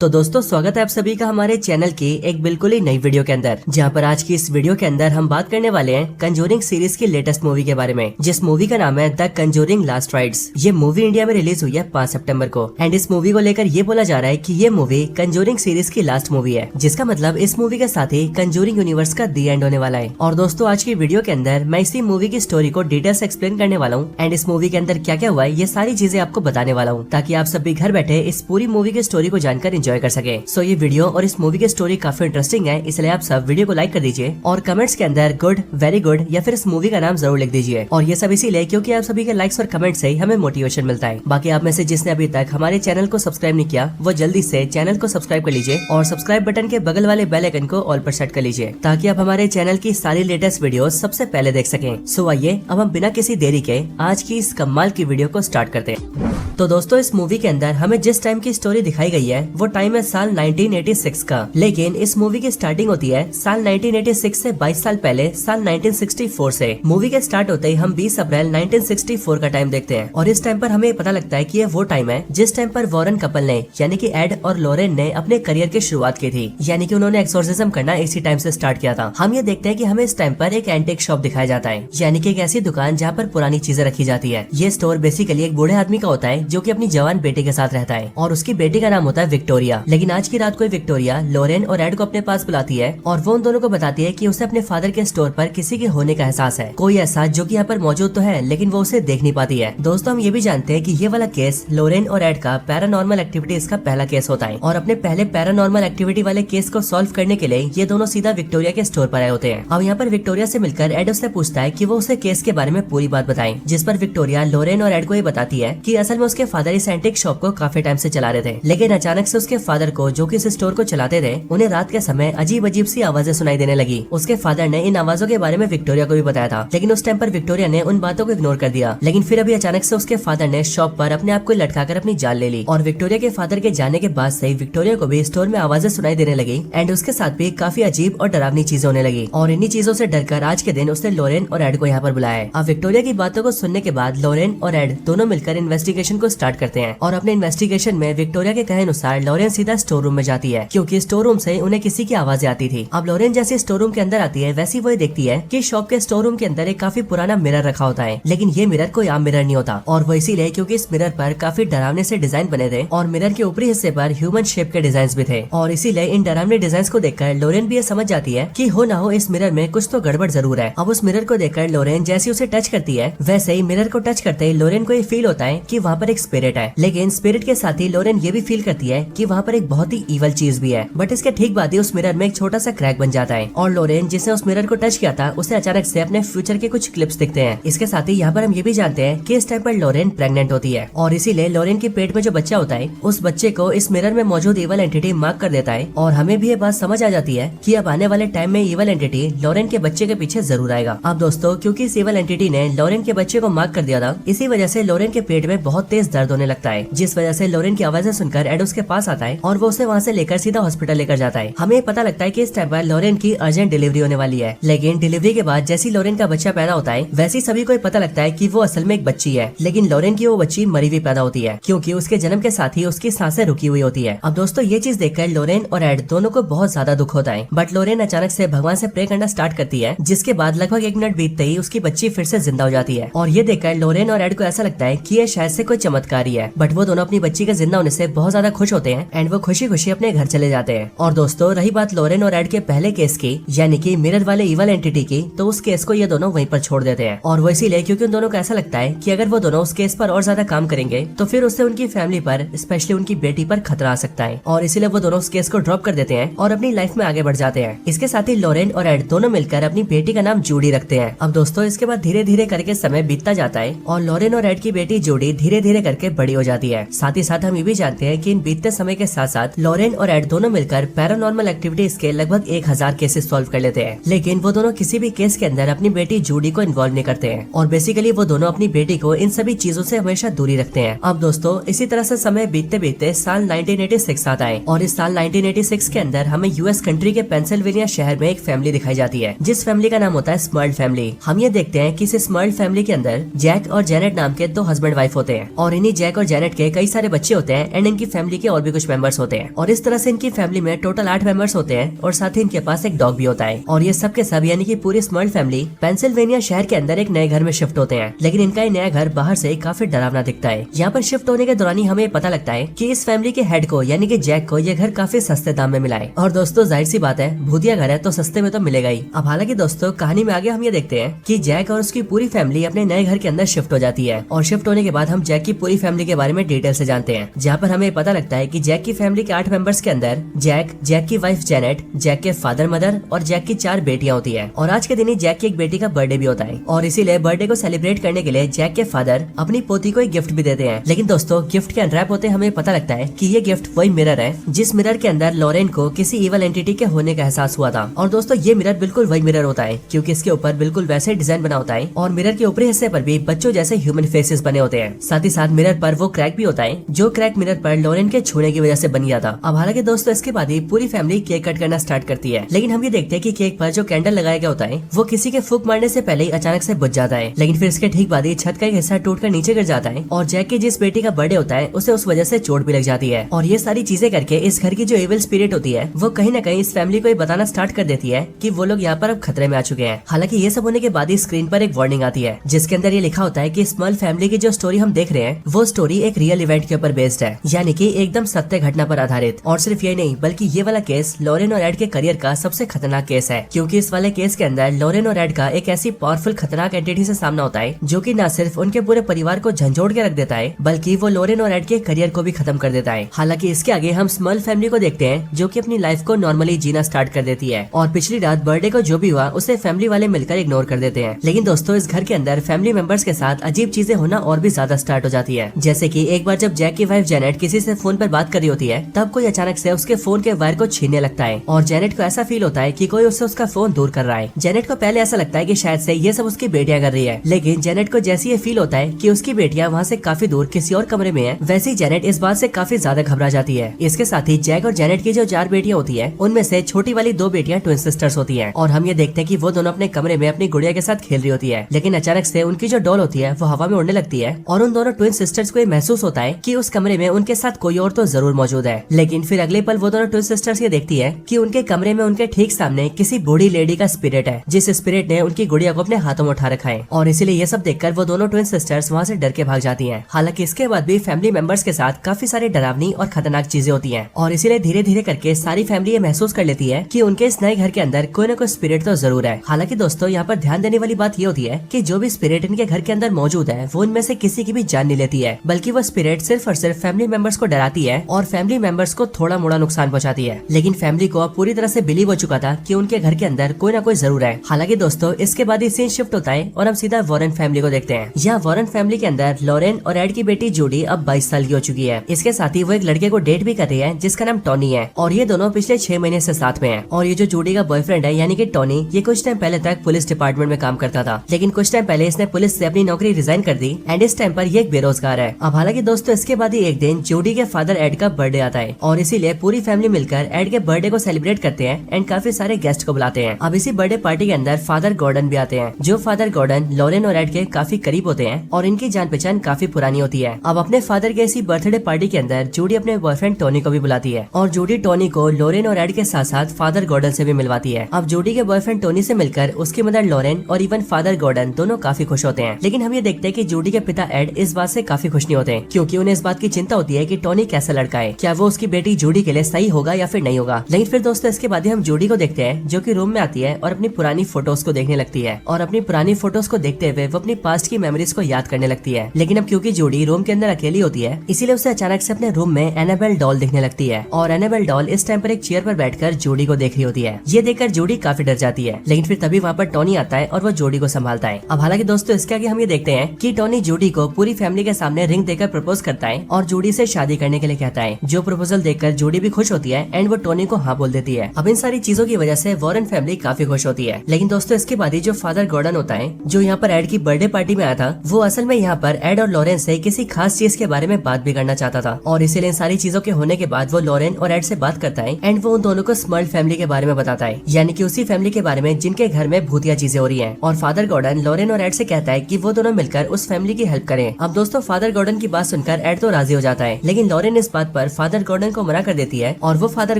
तो दोस्तों स्वागत है आप सभी का हमारे चैनल की एक बिल्कुल ही नई वीडियो के अंदर, जहां पर आज की इस वीडियो के अंदर हम बात करने वाले हैं कंजूरिंग सीरीज की लेटेस्ट मूवी के बारे में, जिस मूवी का नाम है द कंजूरिंग लास्ट राइड्स। ये मूवी इंडिया में रिलीज हुई है 5 सितंबर को एंड इस मूवी को लेकर ये बोला जा रहा है कि ये मूवी कंजूरिंग सीरीज की लास्ट मूवी है, जिसका मतलब इस मूवी के साथ ही कंजूरिंग यूनिवर्स का दी एंड होने वाला है। और दोस्तों आज की वीडियो के अंदर मैं इसी मूवी की स्टोरी को डिटेल्स एक्सप्लेन करने वाला हूँ एंड इस मूवी के अंदर क्या क्या हुआ है ये सारी चीजें आपको बताने वाला हूँ, ताकि आप सब भी घर बैठे इस पूरी मूवी की स्टोरी को जानकर एंजॉय कर सके। सो ये वीडियो और इस मूवी की स्टोरी काफी इंटरेस्टिंग है, इसलिए आप सब वीडियो को लाइक कर दीजिए और कमेंट्स के अंदर गुड, वेरी गुड या फिर इस मूवी का नाम जरूर लिख दीजिए। और ये सब इसीलिए क्योंकि आप सभी के लाइक्स और कमेंट से ही हमें मोटिवेशन मिलता है। बाकी आप में से जिसने अभी तक हमारे चैनल को सब्सक्राइब नहीं किया वो जल्दी से चैनल को सब्सक्राइब कर लीजिए और सब्सक्राइब बटन के बगल वाले बेल आइकन को ऑल पर सेट कर लीजिए, ताकि आप हमारे चैनल की सारी लेटेस्ट वीडियो सबसे पहले देख सकें। सो आइए अब हम बिना किसी देरी के आज की इस कमाल की वीडियो को स्टार्ट करते हैं। तो दोस्तों इस मूवी के अंदर हमें जिस टाइम की स्टोरी दिखाई गई है वो टाइम है साल 1986 का, लेकिन इस मूवी की स्टार्टिंग होती है साल 1986 से 22 साल पहले साल 1964 से। मूवी के स्टार्ट होते ही हम 20 अप्रैल 1964 का टाइम देखते हैं और इस टाइम पर हमें पता लगता है कि ये वो टाइम है जिस टाइम पर वॉरेन कपल ने यानी कि एड और लॉरेन ने अपने करियर की शुरुआत की थी, यानी कि उन्होंने एक्सोर्सिज्म करना इसी टाइम से स्टार्ट किया था। हम ये देखते हैं कि हमें इस टाइम पर एक एंटीक शॉप दिखाया जाता है, यानी कि एक ऐसी दुकान जहाँ पर पुरानी चीजें रखी जाती है। ये स्टोर बेसिकली एक बूढ़े आदमी का होता है जो कि अपनी जवान बेटे के साथ रहता है और उसकी बेटी का नाम होता है विक्टोरिया। लेकिन आज की रात को विक्टोरिया लॉरेन और एड को अपने पास बुलाती है और वो उन दोनों को बताती है कि उसे अपने फादर के स्टोर पर किसी के होने का एहसास है, कोई ऐसा जो कि यहाँ पर मौजूद तो है लेकिन वो उसे देख नहीं पाती है। दोस्तों हम ये भी जानते हैं कि ये वाला केस लॉरेन और एड का पैरानॉर्मल एक्टिविटीज का पहला केस होता है और अपने पहले पैरानॉर्मल एक्टिविटी वाले केस को सॉल्व करने के लिए ये दोनों सीधा विक्टोरिया के स्टोर पर आए होते हैं। अब यहाँ पर विक्टोरिया से मिलकर एड उससे पूछता है कि वो उसे केस के बारे में पूरी बात बताए, जिस पर विक्टोरिया लॉरेन और एड को ये बताती है कि असल में उसके फादर इस एंटीक शॉप को काफी टाइम से चला रहे थे, लेकिन अचानक से उसके फादर को जो कि इस स्टोर को चलाते थे उन्हें रात के समय अजीब अजीब सी आवाजें सुनाई देने लगी। उसके फादर ने इन आवाजों के बारे में विक्टोरिया को भी बताया था, लेकिन उस टाइम पर विक्टोरिया ने उन बातों को इग्नोर कर दिया। लेकिन फिर अभी अचानक से उसके फादर ने शॉप पर अपने आप को लटकाकर अपनी जान ले ली और विक्टोरिया के फादर के जाने के बाद से विक्टोरिया को भी स्टोर में आवाजें सुनाई देने लगी एंड उसके साथ भी काफी अजीब और डरावनी चीजें होने लगी। और इन्हीं चीजों से डरकर आज के दिन उसने लॉरेन और एड को यहाँ पर बुलाया है। अब विक्टोरिया की बातों को सुनने के बाद लॉरेन और एड दोनों मिलकर इन्वेस्टिगेशन को स्टार्ट करते हैं और अपने इन्वेस्टिगेशन में विक्टोरिया के कहे अनुसार लॉरेन सीधा स्टोर रूम में जाती है, क्योंकि स्टोर रूम से उन्हें किसी की आवाजें आती थी। अब लॉरेन जैसे स्टोर रूम के अंदर आती है वैसी वो देखती है कि शॉप के स्टोर रूम के अंदर एक काफी पुराना मिरर रखा होता है, लेकिन ये मिरर कोई आम मिरर नहीं होता और वो इसीलिए क्योंकि इस मिरर पर काफी डरावने से डिजाइन बने थे और मिरर के ऊपरी हिस्से पर ह्यूमन शेप के डिजाइन भी थे। और इसीलिए इन डरावने डिजाइन को देखकर लॉरेन भी ये समझ जाती है कि हो ना हो इस मिरर में कुछ तो गड़बड़ जरूर है। अब उस मिरर को देखकर लॉरेन जैसे उसे टच करती है वैसे ही मिरर को टच करते ही लॉरेन को ये फील होता है कि वहाँ पर एक स्पिरिट है, लेकिन स्पिरिट के साथ ही लॉरेन ये भी फील करती है कि वहाँ पर एक बहुत ही इवल चीज भी है। बट इसके ठीक बाद ही उस मिरर में एक छोटा सा क्रैक बन जाता है और लॉरेन जिसने उस मिरर को टच किया था उसे अचानक से अपने फ्यूचर के कुछ क्लिप्स दिखते हैं। इसके साथ ही यहाँ पर हम ये भी जानते हैं कि इस टाइम पर लॉरेन प्रेग्नेंट होती है और इसीलिए लॉरेन के पेट में जो बच्चा होता है उस बच्चे को इस मिरर में मौजूद इवल एंटिटी मार्क कर देता है और हमें भी ये बात समझ आ जाती है कि अब आने वाले टाइम में इवल एंटिटी लॉरेन के बच्चे के पीछे जरूर आएगा। अब दोस्तों क्योंकि इस इवल एंटिटी ने लॉरेन के बच्चे को मार्क कर दिया था, इसी वजह से लॉरेन के पेट में बहुत तेज दर्द होने लगता है, जिस वजह से लॉरेन की आवाजें सुनकर एड उसके पास आता है और वो उसे वहाँ से लेकर सीधा हॉस्पिटल लेकर जाता है। हमें पता लगता है कि इस टाइम पर लॉरेन की अर्जेंट डिलीवरी होने वाली है, लेकिन डिलीवरी के बाद जैसी लॉरेन का बच्चा पैदा होता है वैसे सभी को पता लगता है कि वो असल में एक बच्ची है, लेकिन लॉरेन की वो बच्ची मरी हुई पैदा होती है क्योंकि उसके जन्म के साथ ही उसकी सांसें रुकी हुई होती है। अब दोस्तों ये चीज देखकर लॉरेन और एड दोनों को बहुत ज्यादा दुख होता है, बट लॉरेन अचानक से भगवान से प्रे करना स्टार्ट करती है, जिसके बाद लगभग 1 मिनट बीतते ही उसकी बच्ची फिर से जिंदा हो जाती है। और ये देखकर लॉरेन और एड को ऐसा लगता है कि ये शायद से कोई चमत्कार ही है, बट वो दोनों अपनी बच्ची के जिंदा होने से बहुत ज्यादा खुश होते हैं एंड वो खुशी खुशी अपने घर चले जाते हैं। और दोस्तों रही बात लॉरेन और एड के पहले केस की, यानी कि मिरर वाले इवल एंटिटी की, तो उस केस को ये दोनों वहीं पर छोड़ देते हैं और वो इसीलिए क्योंकि उन दोनों को ऐसा लगता है कि अगर वो दोनों उस केस पर और ज्यादा काम करेंगे तो फिर उससे उनकी फैमिली पर, स्पेशली उनकी बेटी पर खतरा आ सकता है और इसीलिए वो दोनों उस केस को ड्रॉप कर देते हैं और अपनी लाइफ में आगे बढ़ जाते हैं। इसके साथ ही लॉरेन और एड दोनों मिलकर अपनी बेटी का नाम जूडी रखते हैं। अब दोस्तों इसके बाद धीरे धीरे करके समय बीतता जाता है और लॉरेन और एड की बेटी जूडी धीरे धीरे करके बड़ी हो जाती है। साथ ही साथ हम ये भी जानते हैं कि इन बीतते समय के साथ साथ लॉरेन और एड दोनों मिलकर पैरानॉर्मल एक्टिविटीज के लगभग 1000 केसेस सॉल्व कर लेते हैं, लेकिन वो दोनों किसी भी केस के अंदर अपनी बेटी जूडी को इन्वॉल्व नहीं करते हैं और बेसिकली वो दोनों अपनी बेटी को इन सभी चीजों से हमेशा दूरी रखते हैं। अब दोस्तों इसी तरह से समय बीतते बीतते साल 1986 आता है और इस साल 1986 के अंदर हमें यूएस कंट्री के पेंसिल्वेनिया शहर में एक फैमिली दिखाई जाती है, जिस फैमिली का नाम होता है स्मर्ल फैमिली। हम ये देखते हैं कि इस स्मर्ल फैमिली के अंदर जैक और जेनेट नाम के 2 हस्बैंड वाइफ होते हैं और और इन्हीं जैक और जेनेट के कई सारे बच्चे होते हैं एंड इनकी फैमिली के और भी कुछ मेंबर्स होते हैं। और इस तरह से इनकी फैमिली में टोटल 8 मेंबर्स होते हैं और साथ ही इनके पास एक डॉग भी होता है। और ये सब के सब यानी कि पूरी स्मॉल फैमिली पेंसिल्वेनिया शहर के अंदर एक नए घर में शिफ्ट होते हैं। लेकिन इनका ये नया घर बाहर से काफी डरावना दिखता है। यहाँ पर शिफ्ट होने के दौरान ही हमें पता लगता है कि इस फैमिली के हेड को यानी कि जैक को ये घर काफी सस्ते दाम में मिला है। और दोस्तों जाहिर सी बात है, भूतिया घर है तो सस्ते में तो मिलेगा ही। अब हालांकि दोस्तों कहानी में आगे हम ये देखते हैं कि जैक और उसकी पूरी फैमिली अपने नए घर के अंदर शिफ्ट हो जाती है। और शिफ्ट होने के बाद हम जैक की पूरी फैमिली के बारे में डिटेल से जानते हैं, जहाँ पर हमें पता लगता है कि जैक की फैमिली के 8 मेंबर्स के अंदर जैक, जैक की वाइफ जेनेट, जैक के फादर मदर और जैक की 4 बेटियां होती है। और आज के दिन ही जैक की एक बेटी का बर्थडे भी होता है और इसीलिए बर्थडे को सेलिब्रेट करने के लिए जैक के फादर अपनी पोती को एक गिफ्ट भी देते हैं। लेकिन दोस्तों गिफ्ट के अनरैप होते हमें पता लगता है कि ये गिफ्ट वही मिरर है जिस मिरर के अंदर लॉरेन को किसी इवल एंटिटी के होने का एहसास हुआ था। और दोस्तों ये मिरर बिल्कुल वही मिरर होता है क्योंकि इसके ऊपर बिल्कुल वैसे डिजाइन बना होता है और मिरर के ऊपरी हिस्से पर भी बच्चों जैसे ह्यूमन फेसेस बने होते हैं। साथ ही साथ मिरर पर वो क्रैक भी होता है जो क्रैक मिरर पर लॉरेन के छूने की वजह से बन गया था। अब हालांकि दोस्तों इसके बाद ही पूरी फैमिली केक कट करना स्टार्ट करती है। लेकिन हम ये देखते हैं कि केक पर जो कैंडल लगाया गया होता है वो किसी के फूंक मारने से पहले ही अचानक से बुझ जाता है। लेकिन फिर इसके ठीक बाद ही छत का एक हिस्सा टूटकर नीचे गिर जाता है और जैक की जिस बेटी का बर्थडे होता है उसे उस वजह से चोट भी लग जाती है। और ये सारी चीजें करके इस घर की जो एविल स्पिरिट होती है वो कहीं न कहीं इस फैमिली को ये बताना स्टार्ट कर देती है कि वो लोग यहाँ पर अब खतरे में आ चुके हैं। हालांकि ये सब होने के बाद ही स्क्रीन पर एक वार्निंग आती है जिसके अंदर ये लिखा होता है कि स्मॉल फैमिली की जो स्टोरी हम देख रहे हैं वो स्टोरी एक रियल इवेंट के ऊपर बेस्ड है, यानी कि एकदम सत्य घटना पर आधारित। और सिर्फ ये नहीं बल्कि ये वाला केस लॉरेन और एड के करियर का सबसे खतरनाक केस है क्योंकि इस वाले केस के अंदर लॉरेन और एड का एक ऐसी पावरफुल खतरनाक एंटिटी से सामना होता है जो कि न सिर्फ उनके पूरे परिवार को झंझोड़ के रख देता है बल्कि वो लॉरेन और एड के करियर को भी खत्म कर देता है। हालांकि इसके आगे हम स्मॉल फैमिली को देखते हैं जो कि अपनी लाइफ को नॉर्मली जीना स्टार्ट कर देती है और पिछली रात बर्थडे को जो भी हुआ उसे फैमिली वाले मिलकर इग्नोर कर देते हैं। लेकिन दोस्तों इस घर के अंदर फैमिली मेंबर्स के साथ अजीब चीजें होना और भी ज्यादा स्टार्ट हो जाती है। जैसे कि एक बार जब जैक की वाइफ जेनेट किसी से फोन पर बात कर रही होती है तब कोई अचानक से उसके फोन के वायर को छीनने लगता है और जेनेट को ऐसा फील होता है कि कोई उससे उसका फोन दूर कर रहा है। जेनेट को पहले ऐसा लगता है कि शायद से ये सब उसकी बेटियां कर रही है, लेकिन जेनेट को जैसे ये फील होता है कि उसकी बेटियां वहाँ से काफी दूर किसी और कमरे में है, वैसे ही जेनेट इस बात से काफी ज्यादा घबरा जाती है। इसके साथ ही जैक और जेनेट की जो 4 बेटियां होती है उनमें से छोटी वाली 2 बेटियां ट्विन सिस्टर्स होती है और हम ये देखते हैं कि वो दोनों अपने कमरे में अपनी गुड़िया के साथ खेल रही होती है। लेकिन अचानक से उनकी जो डॉल होती है वो हवा में उड़ने लगती है और उन दोनों ट्विन सिस्टर्स को ये महसूस होता है कि उस कमरे में उनके साथ कोई और तो जरूर मौजूद है। लेकिन फिर अगले पल वो दोनों ट्विन सिस्टर्स ये देखती है कि उनके कमरे में उनके ठीक सामने किसी बूढ़ी लेडी का स्पिरिट है जिस स्पिरिट ने उनकी गुड़िया को अपने हाथों में उठा रखा है और इसीलिए ये सब देखकर वो दोनों ट्विन सिस्टर्स वहाँ से डर के भाग जाती हैं। हालांकि इसके बाद भी फैमिली मेंबर्स के साथ काफी सारी डरावनी और खतरनाक चीजें होती हैं और इसीलिए धीरे धीरे करके सारी फैमिली ये महसूस कर लेती है कि उनके इस नए घर के अंदर कोई न कोई स्पिरिट तो जरूर है। हालांकि दोस्तों यहाँ पर ध्यान देने वाली बात ये होती है कि जो भी स्पिरिट इनके घर के अंदर मौजूद है वो इनमें से किसी की भी जान नहीं लेती है, बल्कि वो स्पिरिट सिर्फ और सिर्फ फैमिली मेंबर्स को डराती है और फैमिली मेंबर्स को थोड़ा मोड़ा नुकसान पहुंचाती है। लेकिन फैमिली को अब पूरी तरह से बिलीव हो चुका था कि उनके घर के अंदर कोई ना कोई जरूर है। हालांकि दोस्तों इसके बाद ही सीन शिफ्ट होता है और हम सीधा वॉरेन फैमिली को देखते हैं। यहाँ वॉरेन फैमिली के अंदर लॉरेन और एड की बेटी जूडी अब 22 साल की हो चुकी है। इसके साथ ही वो एक लड़के को डेट भी कर रही है जिसका नाम टॉनी है और ये दोनों पिछले 6 महीने से साथ में हैं। और ये जो जूडी का बॉयफ्रेंड है यानी कि टॉनी, ये कुछ टाइम पहले तक पुलिस डिपार्टमेंट में काम करता था, लेकिन कुछ टाइम पहले इसने पुलिस से अपनी नौकरी रिजाइन कर दी एंड इस टाइम पर ये एक बेरोजगार है। अब हालांकि दोस्तों इसके बाद ही एक दिन जूडी के फादर एड का बर्थडे आता है और इसीलिए पूरी फैमिली मिलकर एड के बर्थडे को सेलिब्रेट करते हैं एंड काफी सारे गेस्ट को बुलाते हैं। अब इसी बर्थडे पार्टी के अंदर फादर गॉर्डन भी आते हैं। जो फादर गॉर्डन लॉरेन और एड के काफी करीब होते हैं और इनकी जान पहचान काफी पुरानी होती है। अब अपने फादर के इसी बर्थडे पार्टी के अंदर जूडी अपने बॉयफ्रेंड टोनी को भी बुलाती है और जूडी टोनी को लॉरेन और एड के साथ साथ फादर गॉर्डन से भी मिलवाती है। अब जूडी के बॉयफ्रेंड टोनी से मिलकर उसकी मदर लॉरेन और इवन फादर गॉर्डन दोनों काफी खुश होते हैं। लेकिन हम ये देखते हैं कि जूडी के पिता एड इस बात से काफी खुश नहीं होते क्योंकि उन्हें इस बात की चिंता होती है कि टोनी कैसा लड़का है, क्या वो उसकी बेटी जूडी के लिए सही होगा या फिर नहीं होगा। लेकिन फिर दोस्तों इसके बाद हम जूडी को देखते हैं जो कि रूम में आती है और अपनी पुरानी फोटोज को देखने लगती है और अपनी पुरानी फोटोज को देखते हुए वो अपनी पास्ट की मेमोरीज को याद करने लगती है। लेकिन अब क्योंकि जूडी रूम के अंदर अकेली होती है इसीलिए उसे अचानक से अपने रूम में एनाबेल डॉल दिखने लगती है और एनाबेल डॉल इस टाइम पर एक चेयर पर बैठकर जूडी को देख रही होती है। ये देखकर जूडी काफी डर जाती है, लेकिन फिर तभी वहाँ पर टोनी आता है और वो जूडी को संभालता है। अब हालांकि दोस्तों इसके आगे हम ये देखते हैं कि टोनी जूडी को पूरी फैमिली के सामने रिंग देकर प्रपोज करता है और जूडी से शादी करने के लिए कहता है। जो प्रपोजल देखकर जूडी भी खुश होती है एंड वो टोनी को हाँ बोल देती है। अब इन सारी चीजों की वजह से वॉरेन फैमिली काफी खुश होती है। लेकिन दोस्तों इसके बाद ही जो फादर गॉर्डन होता है जो यहाँ पर एड की बर्थडे पार्टी में आया था वो असल में यहाँ पर एड और लॉरेन से किसी खास चीज के बारे में बात भी करना चाहता था और इसीलिए सारी चीजों के होने के बाद वो लॉरेन और एड से बात करता है एंड वो उन दोनों को स्मर्ल फैमिली के बारे में बताता है, यानी कि उसी फैमिली के बारे में जिनके घर में भूतिया चीजें हो रही हैं। और फादर गॉर्डन लॉरेन और एड से कहता है कि वो दोनों मिलकर उस फैमिली की हेल्प करें। अब दोस्तों दोस्तों फादर गॉर्डन की बात सुनकर एड तो राजी हो जाता है, लेकिन लॉरेन इस बात पर फादर गॉर्डन को मना कर देती है और वो फादर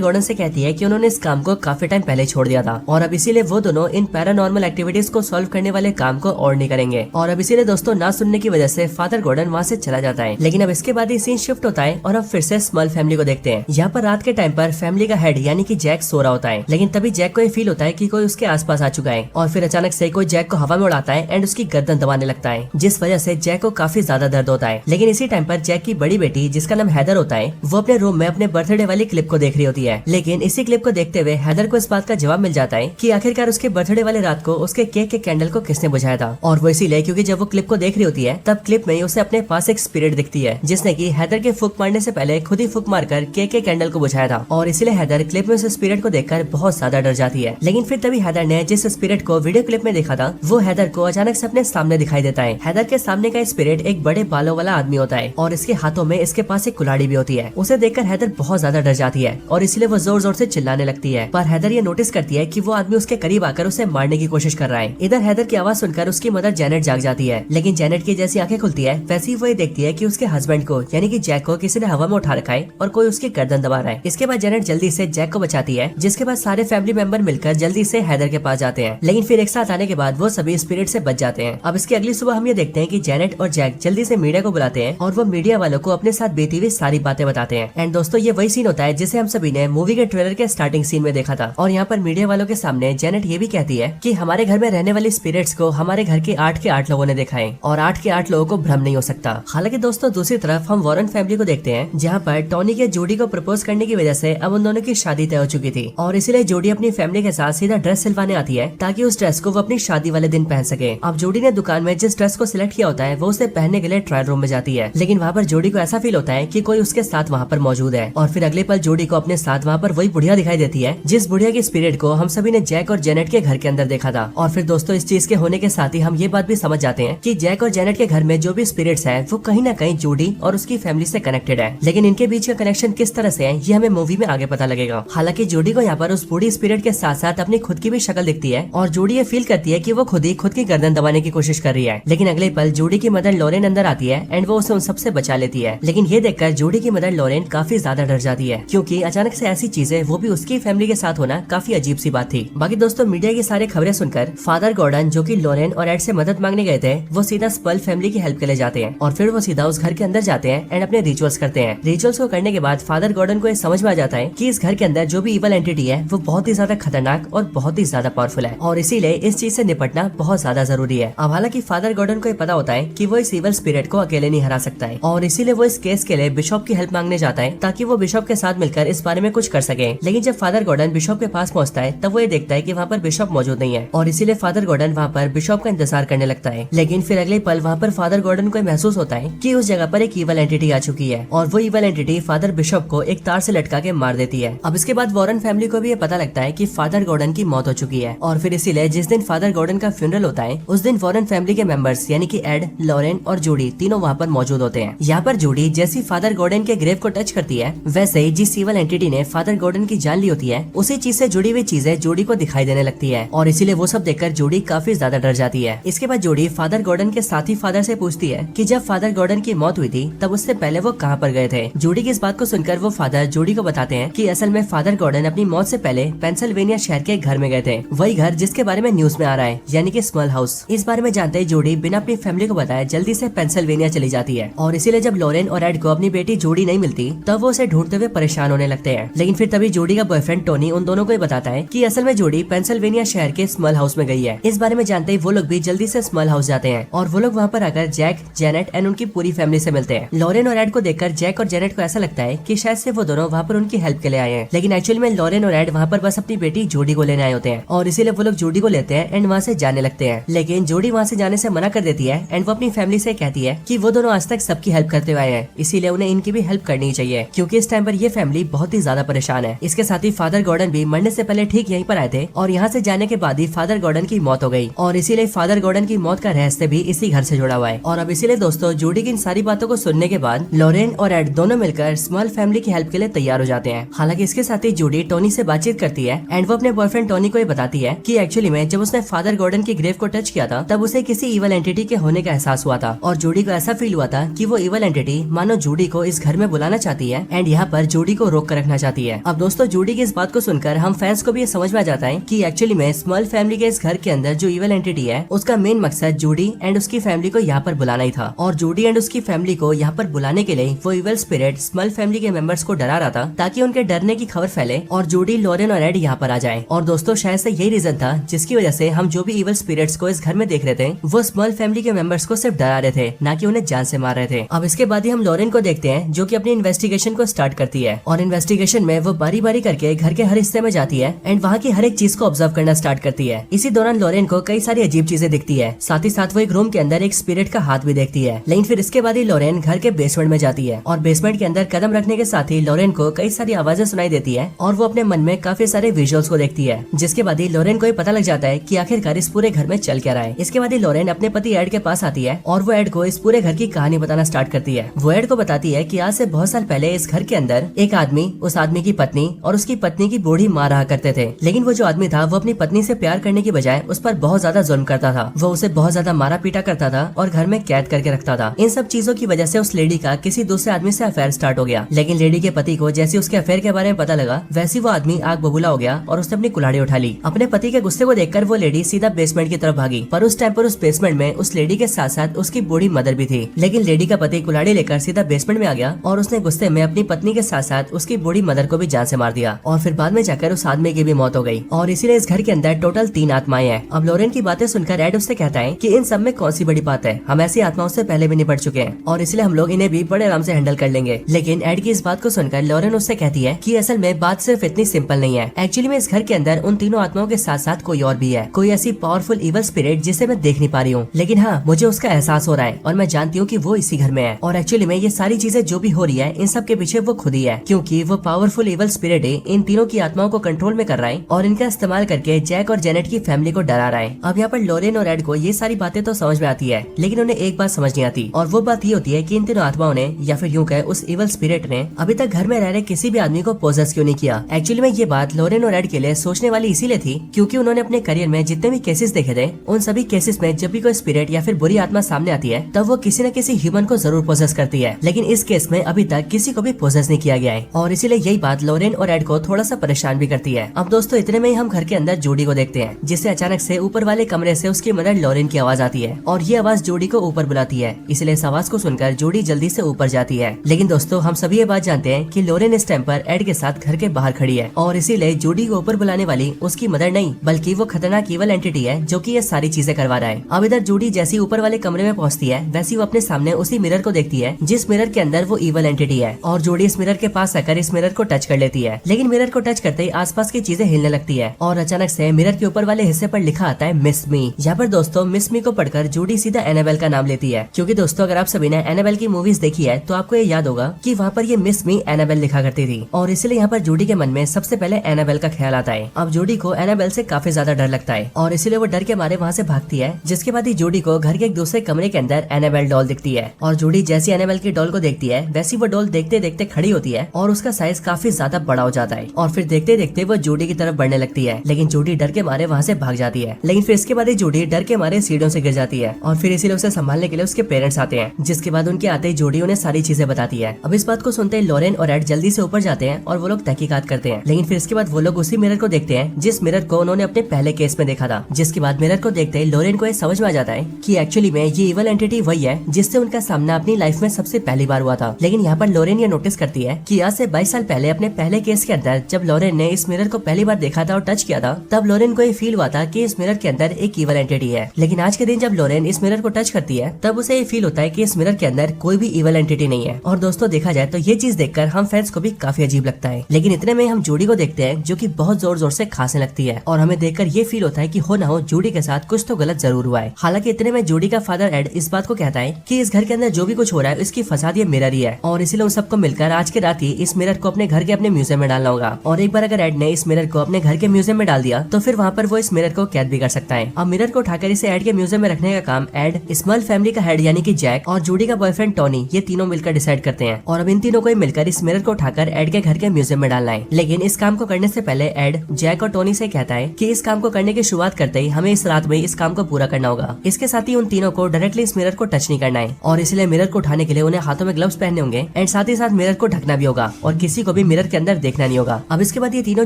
गॉर्डन से कहती है कि उन्होंने इस काम को काफी टाइम पहले छोड़ दिया था और अब इसीलिए वो दोनों इन पैरानॉर्मल एक्टिविटीज को सॉल्व करने वाले काम को और नहीं करेंगे। और अब इसीलिए दोस्तों ना सुनने की वजह से फादर गॉर्डन वहाँ से चला जाता है। लेकिन अब इसके बाद ही सीन शिफ्ट होता है और अब फिर से स्मॉल फैमिली को देखते हैं। यहाँ पर रात के टाइम पर फैमिली का हेड यानी कि जैक सो रहा होता है, लेकिन तभी जैक को ये फील होता है कि कोई उसके आसपास आ चुका है और फिर अचानक से कोई जैक को हवा में उड़ाता है एंड उसकी गर्दन दबाने लगता है, जिस वजह से जैक को काफी ज्यादा दर्द होता है। लेकिन इसी टाइम पर जैक की बड़ी बेटी जिसका नाम हैदर होता है वो अपने रूम में अपने बर्थडे वाली क्लिप को देख रही होती है। लेकिन इसी क्लिप को देखते हुए हैदर को इस बात का जवाब मिल जाता है कि आखिरकार उसके बर्थडे वाले रात को उसके केक के कैंडल को किसने बुझाया था। और वो इसीलिए क्योंकि जब वो क्लिप को देख रही होती है तब क्लिप में उसे अपने पास एक स्पिरिट दिखती है जिसने की हैदर के फूक मारने से पहले खुद ही फूक मारकर केक के कैंडल को बुझाया था। और इसीलिए हैदर क्लिप में उस स्पिरिट को देखकर बहुत ज्यादा डर जाती है। लेकिन फिर तभी हैदर ने जिस स्पिरिट को वीडियो क्लिप में देखा था वो हैदर को अचानक से अपने सामने दिखाई देता है। हैदर के सामने का स्पिरिट एक बड़े बालों वाला आदमी होता है और इसके हाथों में इसके पास एक कुल्हाड़ी भी होती है। उसे देखकर हैदर बहुत ज्यादा डर जाती है और इसलिए वो जोर जोर से चिल्लाने लगती है। पर हैदर ये नोटिस करती है कि वो आदमी उसके करीब आकर उसे मारने की कोशिश कर रहा है। इधर हैदर की आवाज सुनकर उसकी मदर जेनेट जाग जाती है, लेकिन जेनेट की जैसी आंखें खुलती है वैसी वो ये देखती है कि उसके हस्बैंड को यानी कि जैक को किसी ने हवा में उठा रखा है और कोई उसकी गर्दन दबा रहा है। इसके बाद जेनेट जल्दी से जैक को बचाती है, जिसके बाद सारे फैमिली मेंबर मिलकर जल्दी से हैदर के पास जाते हैं। लेकिन फिर एक साथ आने के बाद वो सभी स्पिरिट से बच जाते हैं। अब इसकी अगली सुबह हम ये देखते हैं कि जेनेट और जैक जल्दी से मीडिया को बुलाते हैं और वो मीडिया वालों को अपने साथ बीती हुई सारी बातें बताते हैं। एंड दोस्तों ये वही सीन होता है जिसे हम सभी ने मूवी के ट्रेलर के स्टार्टिंग सीन में देखा था। और यहाँ पर मीडिया वालों के सामने जेनेट ये भी कहती है कि हमारे घर में रहने वाली स्पिरिट्स को हमारे घर के 8 के 8 लोगों ने देखा है और 8 के 8 लोगों को भ्रम नहीं हो सकता। हालांकि दोस्तों दूसरी तरफ हम वॉरेन फैमिली को देखते हैं जहाँ पर टॉनी के जोडी को प्रपोज करने की वजह से अब उन दोनों की शादी तय हो चुकी थी और इसीलिए जोडी अपनी फैमिली के साथ सीधा ड्रेस सिलवाने आती है ताकि उस ड्रेस को वो अपनी शादी वाले दिन पहन सके। अब जोडी ने दुकान में जिस ड्रेस को सिलेक्ट किया होता है वो उसे पहनने के लिए ट्रायल रूम में जाती है, लेकिन वहाँ पर जोडी को ऐसा फील होता है कि कोई उसके साथ वहाँ पर मौजूद है। और फिर अगले पल जोडी को अपने साथ वहाँ पर वही बुढ़िया दिखाई देती है जिस बुढ़िया की स्पिरिट को हम सभी ने जैक और जेनेट के घर के अंदर देखा था। और फिर दोस्तों इस चीज के होने के साथ ही हम ये बात भी समझ जाते हैं कि जैक और जेनेट के घर में जो भी स्पिरिट्स है वो कहीं ना कहीं जोडी और उसकी फैमिली से कनेक्टेड है। लेकिन इनके बीच का कनेक्शन किस तरह से है ये हमें मूवी में आगे पता लगेगा। हालांकि जोडी को यहाँ पर उस बूढ़ी स्पिरिट के साथ साथ अपनी खुद की भी शक्ल दिखती है और जोडी ये फील करती है कि वो खुद ही खुद की गर्दन दबाने की कोशिश कर रही है। लेकिन अगले पल जोडी की मदर लॉरेन अंदर आती है एंड वो उसे उन सबसे बचा लेती है। लेकिन ये देखकर जोडी की मदर लॉरेन काफी ज्यादा डर जाती है क्योंकि अचानक से ऐसी चीजें वो भी उसकी फैमिली के साथ होना काफी अजीब सी बात थी। बाकी दोस्तों मीडिया की सारी खबरें सुनकर फादर गॉर्डन जो कि लॉरेन और एड से मदद मांगने गए थे वो सीधा स्पल फैमिली की हेल्प के लिए जाते हैं और फिर वो सीधा उस घर के अंदर जाते हैं एंड अपने रिचुअल्स करते हैं। रिचुअल्स को करने के बाद फादर गॉर्डन को ये समझ में आ जाता है कि इस घर के अंदर जो भी इवल एंटिटी है वो बहुत ही ज्यादा खतरनाक और बहुत ही ज्यादा पावरफुल है और इसीलिए इस चीज से निपटना बहुत ज्यादा जरूरी है। अब हालांकि फादर गॉर्डन को ये पता होता है कि वो इस इवल स्पिरिट को अकेले नहीं हरा सकता है और इसीलिए वो इस केस के लिए बिशप की हेल्प मांगने जाता है ताकि वो बिशप के साथ मिलकर इस बारे में कुछ कर सके। लेकिन जब फादर गॉर्डन बिशप के पास पहुंचता है तब वो ये देखता है कि वहाँ पर बिशप मौजूद नहीं है और इसीलिए फादर गॉर्डन वहाँ पर बिशप का इंतजार करने लगता है। लेकिन फिर अगले पल वहाँ पर फादर गॉर्डन को महसूस होता है कि उस जगह पर एक इवल एंटिटी आ चुकी है और वो इवल एंटिटी फादर बिशप को एक तार से लटका के मार देती है। अब इसके बाद वॉरेन फैमिली को भी ये पता लगता है कि फादर गॉर्डन की मौत हो चुकी है और फिर इसीलिए जिस दिन फादर गॉर्डन का फ्यूनरल होता है उस दिन वॉरेन फैमिली के मेंबर्स यानी कि एड, लॉरेन और जूडी तीनों वहाँ पर मौजूद होते हैं। यहाँ पर जूडी जैसी फादर गॉर्डन के ग्रेव को टच करती है वैसे ही जिस इवल एंटिटी ने फादर गॉर्डन की जान ली होती है उसी चीज से जुड़ी हुई चीजें जूडी को दिखाई देने लगती है और इसीलिए वो सब देखकर जूडी काफी ज्यादा डर जाती है। इसके बाद जूडी फादर गॉर्डन के साथी फादर से पूछती है कि जब फादर गॉर्डन की मौत हुई थी तब उससे पहले वो कहाँ पर गए थे। जूडी की इस बात को सुनकर वो फादर जूडी को बताते हैं कि असल में फादर गॉर्डन अपनी मौत से पहले पेंसिल्वेनिया शहर के एक घर में गए थे, वही घर जिसके बारे में न्यूज में आ रहा है यानी कि स्मॉल हाउस। इस बारे में जानते ही जूडी बिना अपनी फैमिली को बताए जल्दी से पेंसिल्वेनिया चली जाती है और इसीलिए जब लॉरेन और एड को अपनी बेटी जूडी नहीं मिलती तब वो उसे ढूंढते हुए परेशान होने लगते हैं। लेकिन फिर तभी जूडी का बॉयफ्रेंड टोनी उन दोनों को बताता है कि असल में जूडी पेंसिल्वेनिया शहर के स्मॉल हाउस में गई है। इस बारे में जानते ही वो लोग भी जल्दी से स्मॉल हाउस जाते हैं और वो लोग वहाँ पर आकर जैक, जेनेट एंड उनकी पूरी फैमिली से मिलते हैं। लॉरेन और एड को देखकर जैक और जेनेट को ऐसा लगता है कि शायद से वो दोनों वहाँ पर उनकी हेल्प के लिए आए हैं, लेकिन एक्चुअली में लॉरेन और एड वहाँ पर बस अपनी बेटी जूडी को लेने आए होते हैं और इसीलिए वो लोग जूडी को लेते हैं एंड वहाँ से जाने लगते हैं। लेकिन जूडी वहाँ से जाने से मना कर देती है एंड वो अपनी फैमिली से कहती है कि वो दोनों आज तक सबकी हेल्प करते हुए आए हैं, इसीलिए उन्हें इनकी भी हेल्प करनी चाहिए क्योंकि इस टाइम पर ये फैमिली बहुत ही ज्यादा परेशान है। इसके साथ ही फादर गॉर्डन भी मरने से पहले ठीक यहीं पर आए थे और यहाँ से जाने के बाद ही फादर गॉर्डन की मौत हो गई और इसीलिए फादर गॉर्डन की मौत का रहस्य भी इसी घर से जुड़ा हुआ है। और अब इसीलिए दोस्तों जूडी की इन सारी बातों को सुनने के बाद लॉरेन और एड दोनों मिलकर स्मॉल फैमिली की हेल्प के लिए तैयार हो जाते हैं। हालांकि इसके साथ ही जूडी टोनी से बातचीत करती है एंड वो अपने बॉयफ्रेंड टोनी को ये बताती है कि एक्चुअली में जब उसने फादर गॉर्डन की ग्रेव को टच किया था तब उसे किसी इवल एंटिटी के होने का एहसास हुआ था और जूडी को को ऐसा फील हुआ था कि वो इवल एंटिटी मानो जूडी को इस घर में बुलाना चाहती है एंड यहाँ पर जूडी को रोक कर रखना चाहती है। अब दोस्तों जूडी की इस बात को सुनकर हम फैंस को भी ये समझ में आ जाता है कि एक्चुअली में स्मॉल फैमिली के इस घर के अंदर जो इवल एंटिटी है उसका मेन मकसद जूडी एंड उसकी फैमिली को यहाँ पर बुलाना ही था। और जूडी एंड उसकी फैमिली को यहाँ पर बुलाने के लिए वो इवल स्पिरिट स्मॉल फैमिली के मेंबर्स को डरा रहा था ताकि उनके डरने की खबर फैले और जूडी, लॉरेन और एड यहाँ पर आ जाए। और दोस्तों शायद से यही रीजन था जिसकी वजह से हम जो भी इवल स्पिरिट्स को इस घर में देख रहे थे वो स्मॉल फैमिली के मेंबर्स को सिर्फ डरा रहे थे, ना कि उन्हें जान से मार रहे थे। अब इसके बाद ही हम लॉरेन को देखते हैं जो कि अपनी इन्वेस्टिगेशन को स्टार्ट करती है और इन्वेस्टिगेशन में वो बारी बारी करके घर के हर हिस्से में जाती है एंड वहाँ की हर एक चीज को ऑब्जर्व करना स्टार्ट करती है। इसी दौरान लॉरेन को कई सारी अजीब चीजें दिखती है, साथ ही साथ वो एक रूम के अंदर एक स्पिरिट का हाथ भी देखती है। लेकिन फिर इसके बाद ही लॉरेन घर के बेसमेंट में जाती है और बेसमेंट के अंदर कदम रखने के साथ ही लॉरेन को कई सारी आवाजें सुनाई देती है और वो अपने मन में काफी सारे विजुअल्स को देखती है, जिसके बाद ही लॉरेन को पता लग जाता है कि आखिरकार इस पूरे घर में चल क्या रहा है। इसके बाद ही लॉरेन अपने पति एड के पास आती है और वो एड को इस पूरे घर की कहानी बताना स्टार्ट करती है। वो एड को बताती है कि आज से बहुत साल पहले इस घर के अंदर एक आदमी, उस आदमी की पत्नी और उसकी पत्नी की बूढ़ी माँ रहा करते थे। लेकिन वो जो आदमी था वो अपनी पत्नी से प्यार करने की बजाय उस पर बहुत ज्यादा जुल्म करता था। वो उसे बहुत ज्यादा मारा पीटा करता था और घर में कैद करके रखता था। इन सब चीजों की वजह से उस लेडी का किसी दूसरे आदमी से अफेयर स्टार्ट हो गया। लेकिन लेडी के पति को जैसे उसके अफेयर के बारे में पता लगा वैसे वो आदमी आग बबूला हो गया और उसने अपनी कुल्हाड़ी उठा ली। अपने पति के गुस्से को देखकर वो लेडी सीधा बेसमेंट की तरफ भागी, पर उस टाइम पर उस बेसमेंट में उस लेडी के साथ साथ उसकी बूढ़ी मदर भी थी। लेकिन लेडी का पति कुल्हाड़ी लेकर सीधा बेसमेंट में आ गया और उसने गुस्से में अपनी पत्नी के साथ साथ उसकी बूढ़ी मदर को भी जान से मार दिया और फिर बाद में जाकर उस आदमी की भी मौत हो गई। और इसीलिए इस घर के अंदर टोटल 3 आत्माएं हैं। अब लॉरेन की बातें सुनकर एड उससे कहता है कि इन सब में कौन सी बड़ी बात है, हम ऐसी आत्माओं से पहले भी निपट चुके हैं और इसलिए हम लोग इन्हें भी बड़े आराम से हैंडल कर लेंगे। लेकिन एड की इस बात को सुनकर लॉरेन उससे कहती है कि असल में बात सिर्फ इतनी सिंपल नहीं है। एक्चुअली में इस घर के अंदर उन तीनों आत्माओं के साथ साथ कोई और भी है, कोई ऐसी पावरफुल इवल स्पिरिट जिसे मैं देख नहीं पा रही हूँ, लेकिन हाँ मुझे उसका एहसास हो रहा है और मैं जानती हूँ कि वो इसी घर में है। और एक्चुअली में ये सारी चीजें जो भी हो रही है इन सब के पीछे वो खुद ही है, क्योंकि वो पावरफुल इवल स्पिरिट इन तीनों की आत्माओं को कंट्रोल में कर रहा है और इनका इस्तेमाल करके जैक और जेनेट की फैमिली को डरा रहा है। अब यहाँ पर लॉरेन और एड को ये सारी बातें तो समझ में आती है, लेकिन उन्हें एक बात समझ नहीं आती और वो बात ये होती है कि इन तीनों आत्माओं ने या फिर यूं कहे उस इवल स्पिरिट ने अभी तक घर में रह रहे किसी भी आदमी को पोजेस क्यों नहीं किया। एक्चुअली में ये बात लॉरेन और एड के लिए सोचने वाली इसीलिए थी क्योंकि उन्होंने अपने करियर में जितने भी केसेस देखे थे उन सभी केसेस में जब भी कोई स्पिरिट या फिर बुरी आत्मा सामने आती है तब वो किसी न किसी ह्यूमन को जरूर पोजेस करती है, लेकिन इस केस में अभी तक किसी को भी पोजेस नहीं किया गया है और इसीलिए यही बात लॉरेन और एड को थोड़ा सा परेशान भी करती है। अब दोस्तों इतने में ही हम घर के अंदर जूडी को देखते हैं, जिससे अचानक से ऊपर वाले कमरे से उसकी मदर लॉरेन की आवाज आती है और ये आवाज जूडी को ऊपर बुलाती है। इसलिए इस आवाज को सुनकर जूडी जल्दी से ऊपर जाती है। लेकिन दोस्तों हम सभी ये बात जानते हैं कि लॉरेन इस टाइम पर एड के साथ घर के बाहर खड़ी है और इसीलिए जूडी को ऊपर बुलाने वाली उसकी मदर नहीं बल्कि वो खतरनाक इवल एंटिटी है जो कि ये सारी चीजें करवा रहा है। अब इधर जूडी जैसी ऊपर वाले कमरे में पहुंचती है वैसी वो अपने सामने उसी मिरर को देखती है जिस मिरर के अंदर वो इवल एंटिटी है और जूडी इस मिरर के पास आकर इस मिरर को टच कर लेती है। लेकिन मिरर को टच करते ही आसपास की चीजें हिलने लगती है और अचानक से मिरर के ऊपर वाले हिस्से पर लिखा आता है मिस मी। यहाँ पर दोस्तों मिस मी को पढ़कर जूडी सीधा एनाबेल का नाम लेती है, क्योंकि दोस्तों अगर आप सभी ने एनाबेल की मूवीज देखी है तो आपको ये याद होगा कि वहाँ पर ये मिस मी एनाबेल लिखा करती थी और इसलिए यहाँ पर जूडी के मन में सबसे पहले एनाबेल का ख्याल आता है। अब जूडी को एनाबेल से काफी ज्यादा डर लगता है और इसीलिए वो डर के मारे वहाँ से भागती है, जिसके बाद ही जूडी को घर के एक दूसरे कमरे के अंदर एनाबेल डॉल दिखती है और जूडी जैसी एनाबेल की डॉल को देखती है वैसी वो डॉल देखते देखते खड़ी होती है और उसका साइज काफी ज्यादा बड़ा हो जाता है और फिर देखते देखते वो जूडी की तरफ बढ़ने लगती है, लेकिन जूडी डर के मारे वहाँ से भाग जाती है। लेकिन फिर इसके बाद ही जूडी डर के मारे सीढ़ियों से गिर जाती है और फिर इसीलिए उसे संभालने के लिए उसके पेरेंट्स आते हैं, जिसके बाद उनके आते ही जूडी उन्हें सारी चीजें बताती है। अब इस बात को सुनते ही लॉरेन और एड जल्दी से ऊपर जाते हैं और वो लोग तहकीकात करते हैं। लेकिन फिर इसके बाद वो लोग उसी मिरर को देखते हैं जिस मिरर को उन्होंने अपने पहले केस में देखा था, जिसके बाद मिरर को देखते ही लॉरेन को ये समझ में आ जाता है कि एक्चुअली में ये इवल एंटिटी वही है जिससे उनका सामना अपनी लाइफ में सबसे पहली बार हुआ था। लेकिन यहाँ पर लॉरेन ये नोटिस करती है कि आज से 22 साल पहले अपने पहले केस के अंदर जब लॉरेन ने इस मिरर को पहली बार देखा था और टच किया था तब लॉरेन को ये फील हुआ था कि इस मिरर के अंदर एक इवल एंटिटी है। लेकिन आज के दिन जब लॉरेन इस मिरर को टच करती है तब उसे ये फील होता है कि इस मिरर के अंदर कोई भी इवल एंटिटी नहीं है। और दोस्तों देखा जाए तो ये चीज देखकर हम फैंस को भी काफी अजीब लगता है। लेकिन इतने में हम जूडी को देखते हैं जो कि बहुत जोर जोर से खांसने लगती है और हमें देखकर ये फील होता है कि हो ना हो जूडी के साथ कुछ तो गलत जरूर हुआ है। हालांकि इतने में जूडी का फादर एड इस बात को कहता है कि इस घर के अंदर जो भी कुछ हो रहा है इसकी फसाद ये मिरर ही है और इसीलिए उन सबको मिलकर आज के रात ही इस मिरर को अपने घर के अपने म्यूजियम में डालना होगा। और एक बार अगर एड ने इस मिरर को अपने घर के म्यूजियम में डाल दिया तो फिर वहाँ पर वो इस मिरर को कैद भी कर सकता है। अब मिरर को उठाकर इसे एड के म्यूजियम में रखने का काम एड, स्मॉल फैमिली का हेड यानी कि जैक और जूडी का बॉयफ्रेंड टोनी ये तीनों मिलकर डिसाइड करते हैं और अब इन तीनों को ही मिलकर इस मिरर को उठाकर एड के घर के म्यूजियम में डालना है। लेकिन इस काम को करने से पहले एड जैक और टोनी से कहता है कि इस काम को करने की शुरुआत करते ही हमें इस रात में इस काम को पूरा करना होगा। इसके साथ ही उन तीनों को डायरेक्टली इस मिरर को टच नहीं करना है और इसलिए मिरर को उठाने के लिए उन्हें हाथों में ग्लव्स पहनने होंगे एंड साथ ही साथ मिरर को ढकना भी होगा और किसी को भी मिरर के अंदर देखना नहीं होगा। अब इसके बाद ये तीनों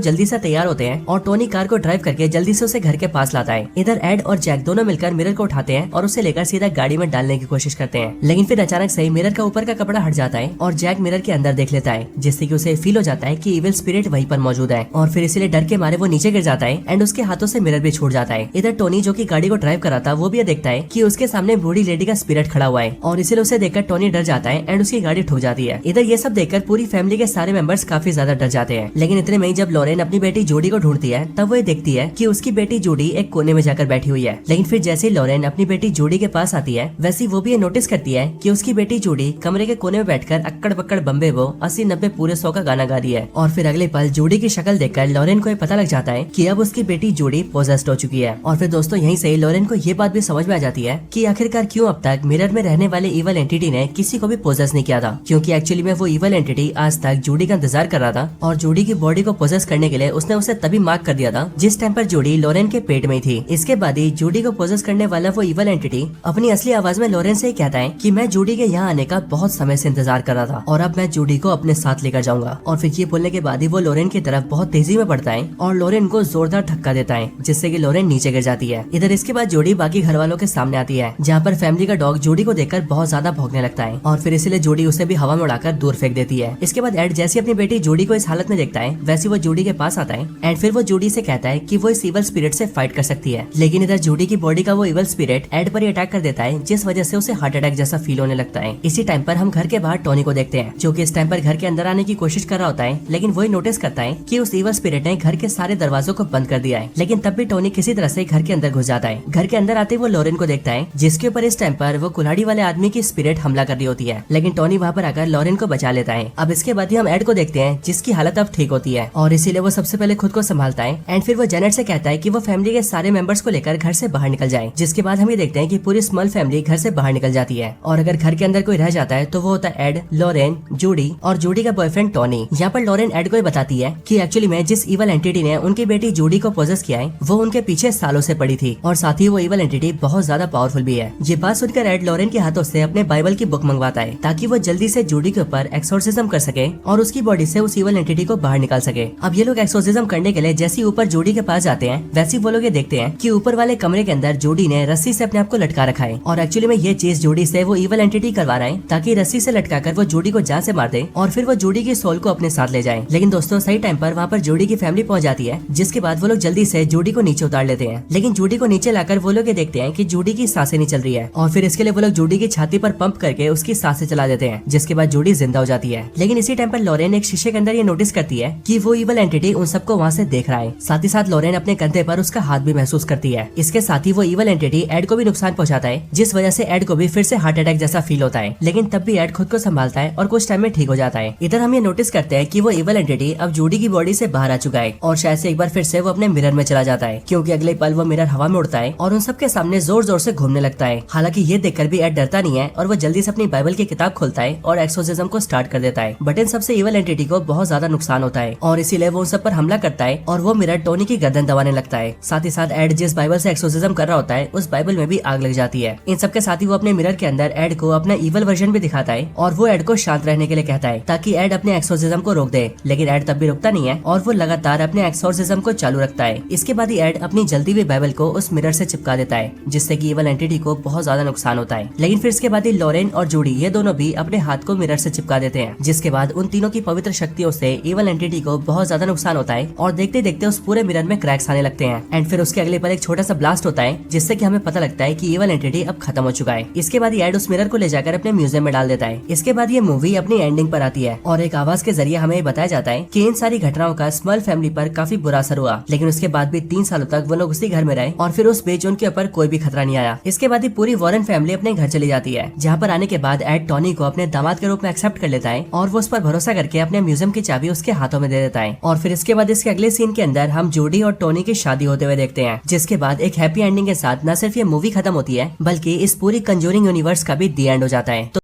जल्दी से तैयार होते हैं और टोनी कार को ड्राइव करके जल्दी से उसे घर के पास लाता है। इधर एड और जैक दोनों मिलकर मिरर को उठाते हैं और उसे लेकर सीधा गाड़ी में डालने की कोशिश करते हैं, लेकिन फिर अचानक से मिरर का ऊपर का कपड़ा हट जाता है और जैक मिरर के अंदर देख लेता है, जिससे कि उसे फील हो जाता है कि इविल स्पिरिट वहीं पर मौजूद है और फिर इसीलिए डर के मारे वो नीचे गिर जाता है एंड उसके हाथों से मिरर भी छूट जाता है। इधर टोनी जो कि गाड़ी को ड्राइव कर रहा था वो भी ये देखता है कि उसके सामने बूढ़ी लेडी का स्पिरिट खड़ा हुआ है और इसीलिए उसे देखकर टोनी डर जाता है एंड उसकी गाड़ी ठुक जाती है। इधर ये सब देखकर पूरी फैमिली के सारे मेंबर्स काफी ज्यादा डर जाते हैं, लेकिन इतने में ही जब लॉरेन अपनी बेटी जूडी को ढूंढती है तब वो देखती है कि उसकी बेटी जूडी एक कोने में जाकर बैठी हुई है। लेकिन फिर जैसे ही लॉरेन अपनी बेटी जूडी के पास आती है वैसे वो भी ये नोटिस करती है कि उसकी बेटी जूडी कमरे के कोने में बैठकर अक्कड़ बक्कड़ बम्बे वो 80-90 पूरे 100 का गाना गा रही है। और फिर अगले पल जूडी की शक्ल देखकर लॉरेन को ये पता लग जाता है कि अब उसकी बेटी जूडी पोजेस्ड हो चुकी है। और फिर दोस्तों यहीं से लॉरेन को ये बात भी समझ में आ जाती है कि आखिरकार क्यों अब तक मिरर में रहने वाले इवल एंटिटी ने किसी को भी पोजेस नहीं किया था, क्योंकि एक्चुअली में वो इवल एंटिटी आज तक जूडी का इंतजार कर रहा था और जूडी की बॉडी को पोजेस करने के लिए उसने उसे तभी मार्क कर दिया था जिस टाइम पर जूडी लॉरेन के पेट में थी। इसके बाद ही जूडी को पोजेस करने वाला वो इवल एंटिटी अपनी असली आवाज में लॉरेन से कहता है कि मैं जूडी के यहाँ आने का बहुत समय से इंतजार कर रहा था और अब मैं जूडी को अपने साथ लेकर जाऊंगा। और फिर ये बोलने के बाद ही वो लॉरेन की तरफ बहुत तेजी में बढ़ता है और लॉरेन को जोरदार धक्का देता है, जिससे कि लॉरेन नीचे गिर जाती है। इधर इसके बाद जूडी बाकी घर वालों के सामने आती है, जहाँ पर फैमिली का डॉग जूडी को देखकर बहुत ज्यादा भौंकने लगता है और फिर इसीलिए जूडी उसे भी हवा में उड़ाकर दूर फेंक देती है। इसके बाद एड जैसे अपनी बेटी जूडी को इस हालत में देखता है वैसे वो जूडी के पास आता है एंड फिर वो जूडी से कहता है कि वो इस इवल स्पिरिट से फाइट कर सकती है। लेकिन इधर जूडी की बॉडी का वो इवल स्पिरिट एड पर अटैक कर देता है, जिस वजह से उसे हार्ट अटैक जैसा फील होने लगता है। इसी टाइम पर हम घर के बाहर टोनी को देखते हैं, जो कि इस टाइम पर घर के अंदर आने की कोशिश कर रहा होता है, लेकिन वही नोटिस करता है कि उस इवल स्पिरिट ने घर के सारे दरवाजों को बंद कर दिया है। लेकिन तब भी टोनी किसी तरह से घर के अंदर घुस जाता है। घर के अंदर आते वो लॉरेन को देखता है, जिसके ऊपर इस टाइम पर वो कुल्हाड़ी वाले आदमी की स्पिरिट हमला कर रही होती है, लेकिन टोनी वहाँ पर आकर लॉरेन को बचा लेता है। अब इसके बाद ही हम एड को देखते हैं, जिसकी हालत अब ठीक होती है और इसीलिए वो सबसे पहले खुद को संभालता है एंड फिर वो जेनेट से कहता है कि वो फैमिली के सारे मेंबर्स को लेकर घर से बाहर निकल जाए। जिसके बाद हम ये देखते हैं कि पूरी स्मॉल फैमिली घर से बाहर निकल जाती है और अगर घर के अंदर कोई रह जाता है तो वो होता है एड, लॉरेन, जूडी और जूडी का बॉयफ्रेंड टोनी। यहाँ पर लॉरेन एड को बताती है कि एक्चुअली में जिस इवल एंटिटी ने उनकी बेटी जूडी को पोजेस किया है वो उनके पीछे सालों से पड़ी थी और साथ ही वो इवल एंटिटी बहुत ज्यादा पावरफुल भी है। ये बात सुनकर एड लॉरेन के हाथों से अपने बाइबल की बुक मंगवाता है ताकि वो जल्दी से जूडी के ऊपर एक्सोर्सिज्म कर सके और उसकी बॉडी से उस इवल एंटिटी को बाहर निकाल सके। अब ये लोग एक्सोर्सिज्म करने के लिए जैसे ऊपर जूडी के पास जाते हैं वैसे वो लोग ये देखते हैं कि ऊपर वाले कमरे के अंदर जूडी ने रस्सी से अपने आप को लटका रखा है और एक्चुअली में ये चीज जूडी से वो इवल एंटिटी करवा रहा है ताकि रस्सी से लटका कर वो जूडी को जान से मार दे और फिर वो जूडी की सोल को अपने साथ ले जाए। लेकिन दोस्तों सही टाइम पर वहाँ पर जूडी की फैमिली पहुंच जाती है, जिसके बाद वो लोग जल्दी से जूडी को नीचे उतार लेते हैं। लेकिन जूडी को नीचे लाकर वो लोग ये देखते हैं कि जूडी की सांसें नहीं चल रही है और फिर इसके लिए वो लोग जूडी की छाती पर पंप करके उसकी सांसें चला देते हैं, जिसके बाद जूडी जिंदा हो जाती है। लेकिन इसी टाइम पर लॉरेन एक शीशे के अंदर ये नोटिस करती है कि वो इवल एंटिटी उन सबको वहाँ से देख रहा है। साथ ही साथ लॉरेन अपने कंधे पर उसका हाथ भी महसूस करती है। इसके साथ ही वो इवल एंटिटी एड को भी नुकसान पहुंचाता है, जिस वजह से एड को भी फिर से हार्ट अटैक जैसा फील होता है। लेकिन तब भी एड खुद को संभालता है और कुछ टाइम में ठीक हो जाता है। इधर हम ये नोटिस करते हैं कि वो इवल एंटिटी अब जूडी की बॉडी से बाहर आ चुका है और शायद से एक बार फिर से वो अपने मिरर में चला जाता है, क्योंकि अगले पल वो मिरर हवा में उड़ता है और उन सबके सामने जोर जोर से घूमने लगता है। हालांकि ये देखकर भी एड डरता नहीं है और वो जल्दी से अपनी बाइबल की किताब खोलता है और एक्सोर्सिज्म को स्टार्ट कर देता है। बट इन सबसे इवल एंटिटी को बहुत ज्यादा नुकसान होता है और इसीलिए वो उन सब पर हमला करता है और वो मिरर टोनी की गर्दन दबाने लगता है। साथ ही साथ एड जिस बाइबल से एक्सोर्सिज्म कर रहा होता है उस बाइबल में भी आग लग जाती है। इन सबके साथ ही वो अपने मिरर के अंदर एड को अपना इवल वर्जन भी दिखाता है और वो एड को शांत रहने के लिए कहता है ताकि एड अपने एक्सोर्सिज्म को रोक दे। लेकिन एड तब भी रुकता नहीं है और वो लगातार अपने एक्सोर्सिज्म को चालू रखता है। इसके बाद ही एड अपनी जलती हुई बाइबल को उस मिरर से चिपका देता है, जिससे कि इवल एंटिटी को बहुत ज्यादा नुकसान होता है। लेकिन फिर इसके बाद ही लॉरेन और जूडी ये दोनों भी अपने हाथ को मिरर से चिपका देते हैं, जिसके बाद उन तीनों की पवित्र शक्तियों से इवल एंटिटी को बहुत ज्यादा नुकसान होता है और देखते देखते उस पूरे मिरर में क्रैक्स आने लगते हैं। एंड फिर उसके अगले पल एक छोटा सा ब्लास्ट होता है, जिससे कि हमें पता लगता है कि इवल एंटिटी अब खत्म हो चुका है। इसके बाद एड उस मिरर को ले जाकर अपने म्यूजियम में डाल देता है। इसके बाद ये मूवी अपनी एंडिंग पर आती है और एक आवाज के जरिए हमें बताया जाता है कि इन सारी घटनाओं का स्मॉल फैमिली पर काफी बुरा असर हुआ, लेकिन उसके बाद भी 3 सालों तक वो लोग उसी घर में रहे और फिर उस बीच उनके ऊपर कोई भी खतरा नहीं आया। इसके बाद ही पूरी वॉरेन फैमिली अपने घर चली जाती है, जहाँ पर आने के बाद एड टोनी को अपने दामाद के रूप में एक्सेप्ट कर लेता है और वो उस पर भरोसा करके अपने म्यूजियम की चाबी उसके हाथों में दे देता है। और फिर इसके बाद इसके अगले सीन के अंदर हम जूडी और टोनी की शादी होते हुए देखते हैं, जिसके बाद एक हैप्पी एंडिंग के साथ न सिर्फ ये मूवी खत्म होती है बल्कि इस पूरी कंजूरिंग यूनिवर्स का भी दी एंड हो जाता है।